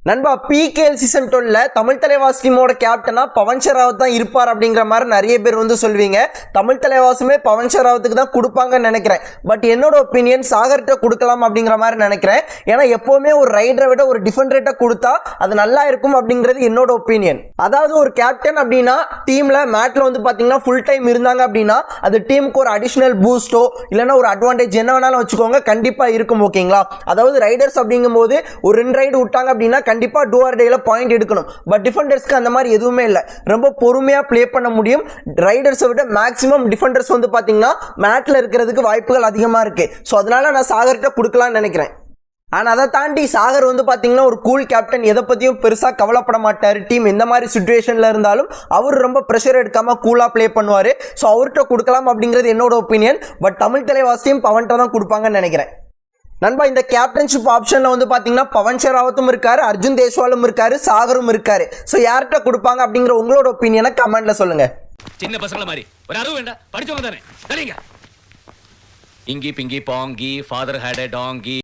நண்பா PKL season 12 Tamil Thalaivas டீமோட கேப்டனா பவன் ஷராவத் தான் இருப்பார் அப்படிங்கிற மாதிரி நிறைய பேர் சொல்வீங்க. தமிழ் தலைவாசுமே பவன் ஷராவத்துக்கு தான் கொடுப்பாங்கன்னு நினைக்கிறேன். பட் என்னோட ஒப்பீனியன் சாகர்கிட்ட கொடுக்கலாம் அப்படிங்கிற மாதிரி நினைக்கிறேன். ஏன்னா எப்பவுமே ஒரு ரைடரை விட ஒரு டிஃபெண்டர்கிட்ட கொடுத்தா அது நல்லா இருக்கும் அப்படிங்கிறது என்னோட ஒப்பீனியன். அதாவது ஒரு கேப்டன் அப்படின்னா டீம்ல மேட்ல பாத்தீங்கன்னா ஃபுல் டைம் இருந்தாங்க அப்படின்னா அது டீமுக்கு ஒரு அடிஷனல் பூஸ்டோ இல்லைன்னா ஒரு அட்வான்டேஜ் என்ன வேணாலும் வச்சுக்கோங்க, கண்டிப்பா இருக்கும். ஓகேங்களா? அதாவது ரைடர்ஸ் அப்படிங்கும் போது ஒரு 2 ரைடு விட்டாங்க அப்படின்னா கண்டிப்பா டூ ஆர் டேல பாயிண்ட் எடுக்கணும். பட் டிஃபெண்டர்ஸ்க்கு அந்த மாதிரி எதுவுமே இல்லை. ரொம்ப பொறுமையா ப்ளே பண்ண முடியும். ரைடர்ஸை விட மேக்ஸிமம் டிஃபெண்டர்ஸ் பாத்தீங்கன்னா மேட்ல இருக்கிறதுக்கு வாய்ப்புகள் அதிகமா இருக்கு. ஸோ அதனால நான் சாகர்கிட்ட கொடுக்கலாம்னு நினைக்கிறேன். ஆனால் அதை தாண்டி சாகர் பார்த்தீங்கன்னா ஒரு கூல் கேப்டன், எதை பற்றியும் பெருசாக கவலைப்பட மாட்டார். டீம் எந்த மாதிரி சுச்சுவேஷனில் இருந்தாலும் அவர் ரொம்ப ப்ரெஷர் எடுக்காமல் கூலாக ப்ளே பண்ணுவார். ஸோ அவர்கிட்ட கொடுக்கலாம் அப்படிங்கிறது என்னோட ஒப்பீனியன். பட் தமிழ் தலைவாசியும் பவன்கிட்ட தான் கொடுப்பாங்கன்னு நினைக்கிறேன். நண்பா, இந்த கேப்டன்ஷிப் ஆப்ஷன்ல பாத்தீங்கன்னா பவன் ஷராவத்தும் இருக்காரு, அர்ஜுன் தேஸ்வாலும் இருக்காரு, சாகரும் இருக்காரு. ஸோ யார்கிட்ட கொடுப்பாங்க அப்படிங்கிற உங்களோட ஒப்பீனியனை கமெண்ட்ல சொல்லுங்க. சின்ன பசங்கள மாதிரி ஒரு அறிவு வேண்டாம், படிச்சவங்க தானே. இங்கி Pinki பாங்கி father had a Tongi.